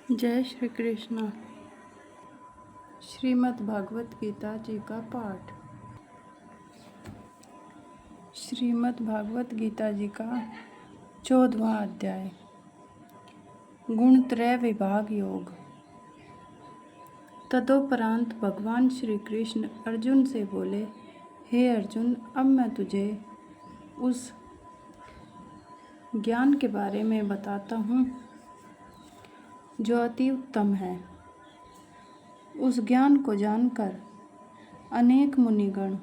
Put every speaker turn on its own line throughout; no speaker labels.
जय श्री कृष्ण। श्रीमद् भागवत गीता जी का पाठ। श्रीमद् भागवत गीता जी का 14वां अध्याय, गुणत्रय विभाग योग। तदोपरांत भगवान श्री कृष्ण अर्जुन से बोले, हे अर्जुन, अब मैं तुझे उस ज्ञान के बारे में बताता हूँ जो अति उत्तम है। उस ज्ञान को जानकर अनेक मुनिगण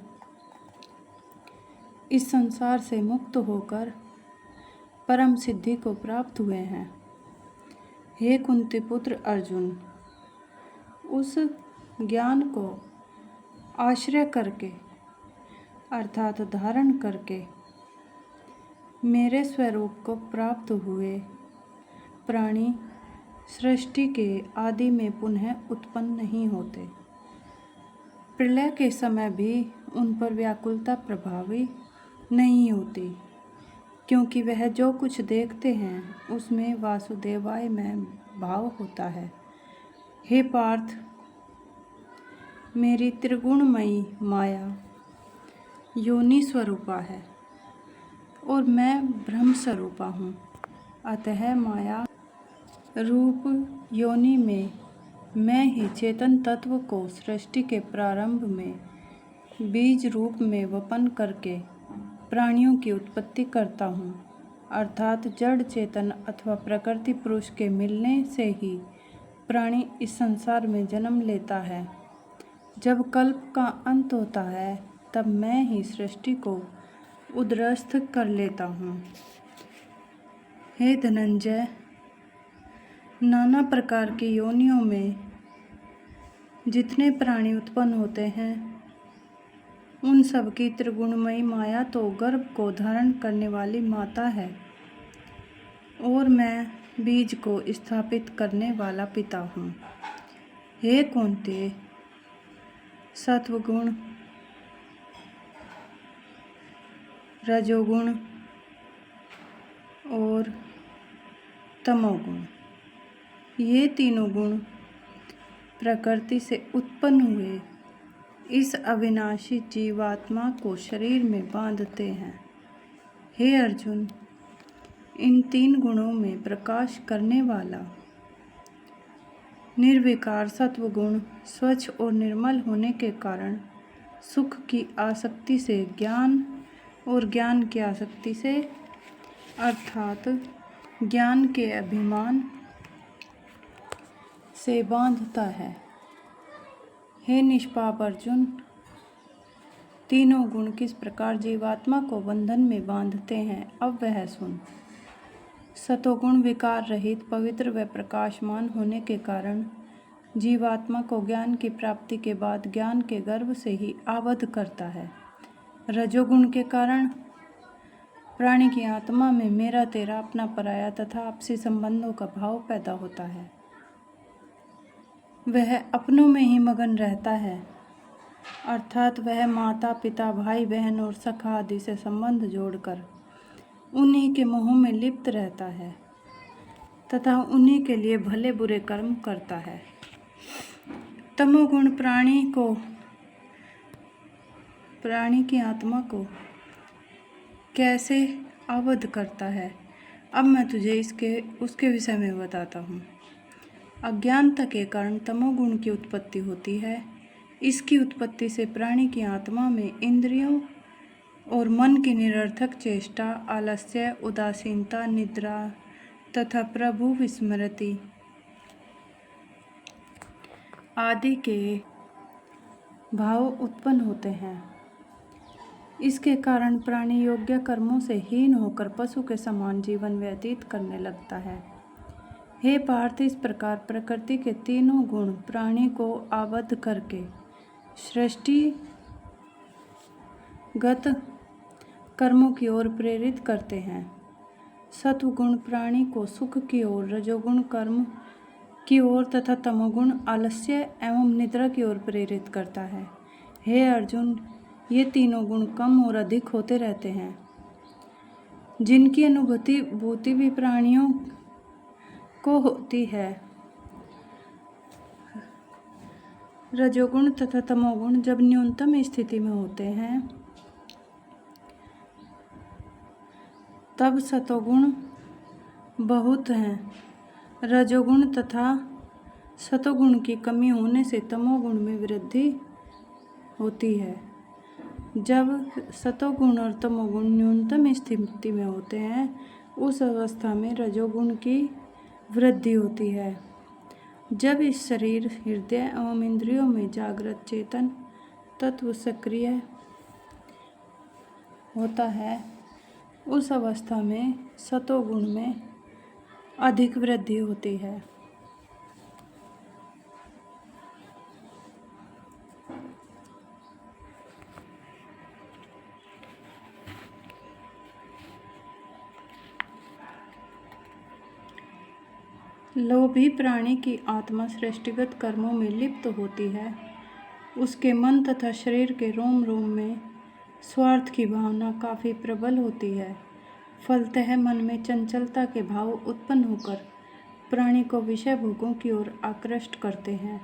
इस संसार से मुक्त होकर परम सिद्धि को प्राप्त हुए हैं। हे कुंती पुत्र अर्जुन, उस ज्ञान को आश्रय करके अर्थात धारण करके मेरे स्वरूप को प्राप्त हुए प्राणी सृष्टि के आदि में पुनः उत्पन्न नहीं होते। प्रलय के समय भी उन पर व्याकुलता प्रभावी नहीं होती, क्योंकि वह जो कुछ देखते हैं उसमें वासुदेवाय में भाव होता है। हे पार्थ, मेरी त्रिगुणमयी माया योनि स्वरूपा है और मैं ब्रह्म स्वरूपा हूँ। अतः माया रूप योनि में मैं ही चेतन तत्व को सृष्टि के प्रारंभ में बीज रूप में वपन करके प्राणियों की उत्पत्ति करता हूँ। अर्थात जड़ चेतन अथवा प्रकृति पुरुष के मिलने से ही प्राणी इस संसार में जन्म लेता है। जब कल्प का अंत होता है तब मैं ही सृष्टि को उद्रस्त कर लेता हूँ। हे धनंजय, नाना प्रकार की योनियों में जितने प्राणी उत्पन्न होते हैं उन सब की त्रिगुणमयी माया तो गर्भ को धारण करने वाली माता है और मैं बीज को स्थापित करने वाला पिता हूँ। हे कुंती, सत्वगुण, रजोगुण और तमोगुण, ये तीनों गुण प्रकृति से उत्पन्न हुए इस अविनाशी जीवात्मा को शरीर में बांधते हैं। हे अर्जुन, इन तीन गुणों में प्रकाश करने वाला निर्विकार सत्वगुण स्वच्छ और निर्मल होने के कारण सुख की आसक्ति से ज्ञान और ज्ञान की आसक्ति से अर्थात ज्ञान के अभिमान से बांधता है। हे निष्पाप अर्जुन, तीनों गुण किस प्रकार जीवात्मा को बंधन में बांधते हैं अब वह सुन। सतोगुण विकार रहित पवित्र व प्रकाशमान होने के कारण जीवात्मा को ज्ञान की प्राप्ति के बाद ज्ञान के गर्भ से ही आबद्ध करता है। रजोगुण के कारण प्राणी की आत्मा में मेरा तेरा अपना पराया तथा आपसी संबंधों का भाव पैदा होता है। वह अपनों में ही मगन रहता है, अर्थात वह माता पिता भाई बहन और सखा आदि से संबंध जोड़कर उन्हीं के मोह में लिप्त रहता है तथा उन्हीं के लिए भले बुरे कर्म करता है। तमोगुण प्राणी की आत्मा को कैसे आबद्ध करता है अब मैं तुझे उसके विषय में बताता हूँ। अज्ञानता के कारण तमोगुण की उत्पत्ति होती है। इसकी उत्पत्ति से प्राणी की आत्मा में इंद्रियों और मन की निरर्थक चेष्टा, आलस्य, उदासीनता, निद्रा तथा प्रभु विस्मृति आदि के भाव उत्पन्न होते हैं। इसके कारण प्राणी योग्य कर्मों से हीन होकर पशु के समान जीवन व्यतीत करने लगता है। हे पार्थ, इस प्रकार प्रकृति के तीनों गुण प्राणी को आबद्ध करके सृष्टिगत कर्मों की ओर प्रेरित करते हैं। सत्वगुण प्राणी को सुख की ओर, रजोगुण कर्म की ओर तथा तमोगुण आलस्य एवं निद्रा की ओर प्रेरित करता है। हे अर्जुन, ये तीनों गुण कम और अधिक होते रहते हैं, जिनकी अनुभूति भी प्राणियों को होती है। रजोगुण तथा तमोगुण जब न्यूनतम स्थिति में होते हैं तब सतोगुण बहुत हैं। रजोगुण तथा सतोगुण की कमी होने से तमोगुण में वृद्धि होती है। जब सतोगुण और तमोगुण न्यूनतम स्थिति में होते हैं उस अवस्था में रजोगुण की वृद्धि होती है। जब इस शरीर, हृदय एवं इंद्रियों में जागृत चेतन तत्व सक्रिय होता है उस अवस्था में सतोगुण में अधिक वृद्धि होती है। लोभी प्राणी की आत्मा सृष्टिगत कर्मों में लिप्त होती है। उसके मन तथा शरीर के रोम रोम में स्वार्थ की भावना काफ़ी प्रबल होती है। फलतः मन में चंचलता के भाव उत्पन्न होकर प्राणी को विषय भोगों की ओर आकृष्ट करते हैं।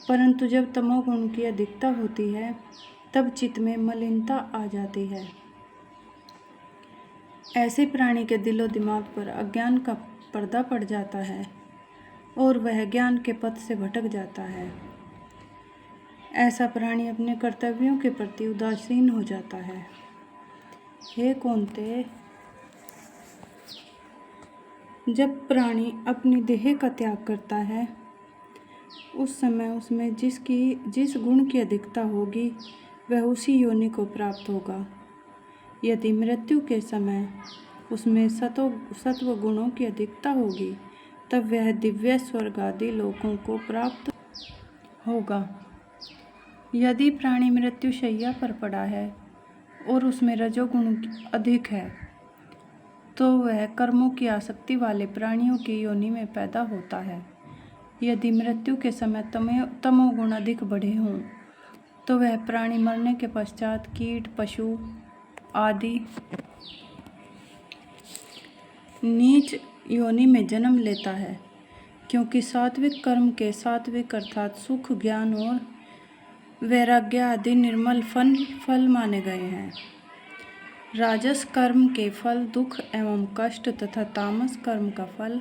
परंतु जब तमोगुण की अधिकता होती है तब चित्त में मलिनता आ जाती है। ऐसे प्राणी के दिलो दिमाग पर अज्ञान का पर्दा पड़ जाता है और वह ज्ञान के पथ से भटक जाता है। ऐसा प्राणी अपने कर्तव्यों के प्रति उदासीन हो जाता है। हे कौन्तेय, जब प्राणी अपनी देह का त्याग करता है उस समय उसमें जिस गुण की अधिकता होगी वह उसी योनि को प्राप्त होगा। यदि मृत्यु के समय उसमें सत्व गुणों की अधिकता होगी तब वह दिव्य स्वर्ग आदि लोकों को प्राप्त होगा। यदि प्राणी मृत्यु शैया पर पड़ा है और उसमें रजोगुण अधिक है तो वह कर्मों की आसक्ति वाले प्राणियों की योनि में पैदा होता है। यदि मृत्यु के समय तमोगुण अधिक बढ़े हों तो वह प्राणी मरने के पश्चात कीट, पशु आदि नीच योनि में जन्म लेता है, क्योंकि सात्विक कर्म के सात्विक अर्थात सुख, ज्ञान और वैराग्य आदि निर्मल फल माने गए हैं। राजस कर्म के फल दुख एवं कष्ट तथा तामस कर्म का फल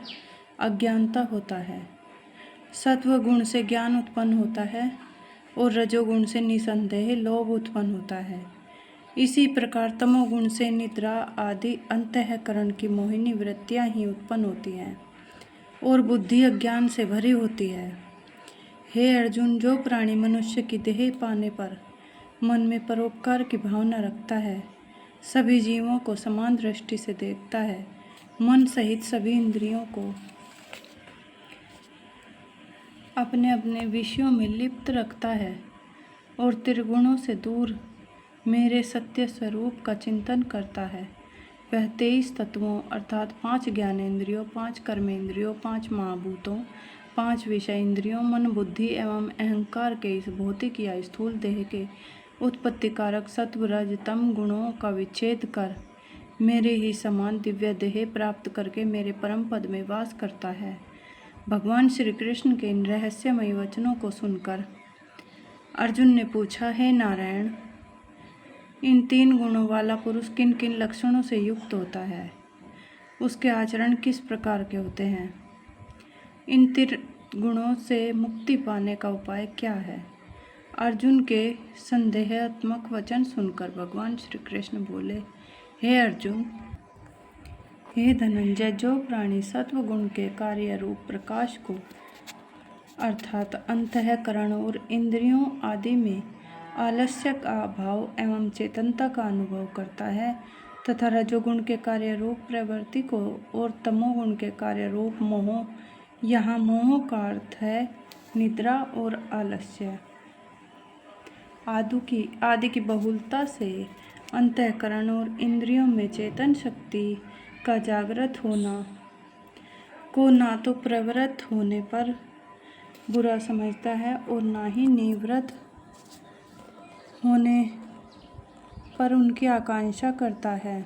अज्ञानता होता है। सत्व गुण से ज्ञान उत्पन्न होता है और रजोगुण से निसंदेह लोभ उत्पन्न होता है। इसी प्रकार तमोगुण से निद्रा आदि अंतःकरण की मोहिनी वृत्तियां ही उत्पन्न होती हैं और बुद्धि अज्ञान से भरी होती है। हे अर्जुन, जो प्राणी मनुष्य की देह पाने पर मन में परोपकार की भावना रखता है, सभी जीवों को समान दृष्टि से देखता है, मन सहित सभी इंद्रियों को अपने अपने विषयों में लिप्त रखता है और त्रिगुणों से दूर मेरे सत्य स्वरूप का चिंतन करता है, वह 23 तत्वों अर्थात 5 ज्ञानेंद्रियों, 5 कर्मेंद्रियों, 5 महाभूतों, 5 विषय इंद्रियों, मन, बुद्धि एवं अहंकार के इस भौतिक या स्थूल देह के उत्पत्तिकारक सत्व रज तम गुणों का विच्छेद कर मेरे ही समान दिव्य देह प्राप्त करके मेरे परम पद में वास करता है। भगवान श्री कृष्ण के इन रहस्यमयी वचनों को सुनकर अर्जुन ने पूछा, हे नारायण, इन 3 गुणों वाला पुरुष किन किन लक्षणों से युक्त होता है? उसके आचरण किस प्रकार के होते हैं? इन 3 गुणों से मुक्ति पाने का उपाय क्या है? अर्जुन के संदेहात्मक वचन सुनकर भगवान श्री कृष्ण बोले, हे अर्जुन, हे धनंजय, जो प्राणी सत्व गुण के कार्य रूप प्रकाश को अर्थात अंतःकरण और इंद्रियों आदि में आलस्य का अभाव एवं चेतनता का अनुभव करता है तथा रजोगुण के कार्य रूप प्रवृत्ति को और तमोगुण के कार्य रूप मोह, यहाँ मोह का अर्थ है निद्रा और आलस्य आदि की बहुलता से अंतःकरण और इंद्रियों में चेतन शक्ति का जागृत होना को ना तो प्रवृत्त होने पर बुरा समझता है और ना ही निवृत्त होने पर उनकी आकांक्षा करता है।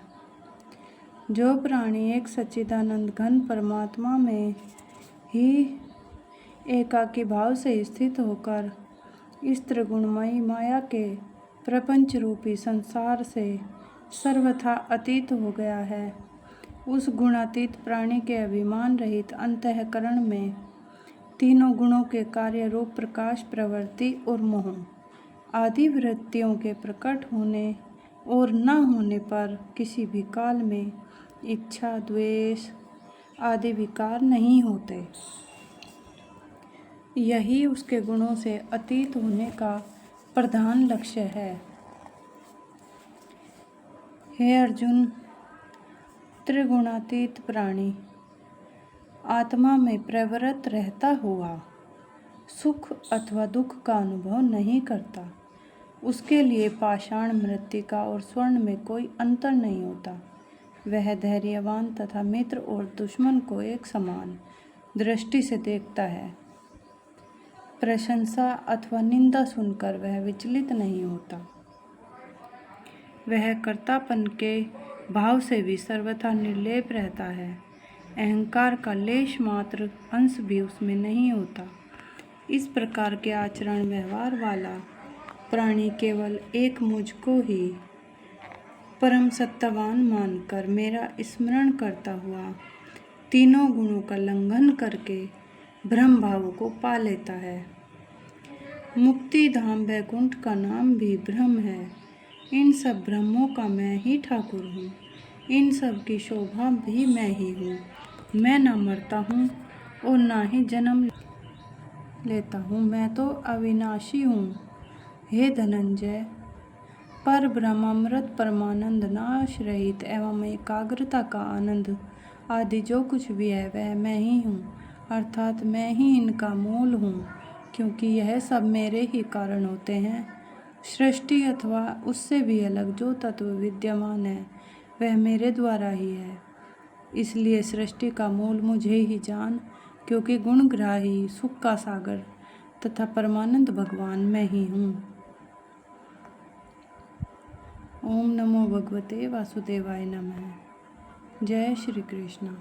जो प्राणी एक सच्चिदानंद घन परमात्मा में ही एकाकी भाव से स्थित होकर इस त्रिगुणमयी माया के प्रपंच रूपी संसार से सर्वथा अतीत हो गया है। उस गुणातीत प्राणी के अभिमान रहित अंतःकरण में तीनों गुणों के कार्य रूप प्रकाश, प्रवृत्ति और मोह आदि वृत्तियों के प्रकट होने और न होने पर किसी भी काल में इच्छा, द्वेष आदि विकार नहीं होते। यही उसके गुणों से अतीत होने का प्रधान लक्ष्य है। हे अर्जुन, त्रिगुणातीत प्राणी आत्मा में प्रवृत्त रहता हुआ सुख अथवा दुख का अनुभव नहीं करता। उसके लिए पाषाण, मृत्तिका और स्वर्ण में कोई अंतर नहीं होता। वह धैर्यवान तथा मित्र और दुश्मन को एक समान दृष्टि से देखता है। प्रशंसा अथवा निंदा सुनकर वह विचलित नहीं होता। वह कर्तापन के भाव से भी सर्वथा निर्लेप रहता है। अहंकार का लेश मात्र अंश भी उसमें नहीं होता। इस प्रकार के आचरण व्यवहार वाला प्राणी केवल एक मुझको ही परम सत्तावान मानकर मेरा स्मरण करता हुआ तीनों गुणों का लंघन करके ब्रह्म भाव को पा लेता है। मुक्ति धाम वैकुंठ का नाम भी ब्रह्म है। इन सब ब्रह्मों का मैं ही ठाकुर हूँ। इन सब की शोभा भी मैं ही हूँ। मैं ना मरता हूँ और ना ही जन्म लेता हूँ। मैं तो अविनाशी हूँ। हे धनंजय, पर ब्रह्मामृत, परमानंद, नाश रहित एवं एकाग्रता का आनंद आदि जो कुछ भी है वह मैं ही हूँ, अर्थात मैं ही इनका मूल हूँ, क्योंकि यह सब मेरे ही कारण होते हैं। सृष्टि अथवा उससे भी अलग जो तत्व विद्यमान है वह मेरे द्वारा ही है। इसलिए सृष्टि का मूल मुझे ही जान, क्योंकि गुणग्राही, सुख का सागर तथा परमानंद भगवान मैं ही हूँ। ओम नमो भगवते वासुदेवाय नमः। जय श्री कृष्ण।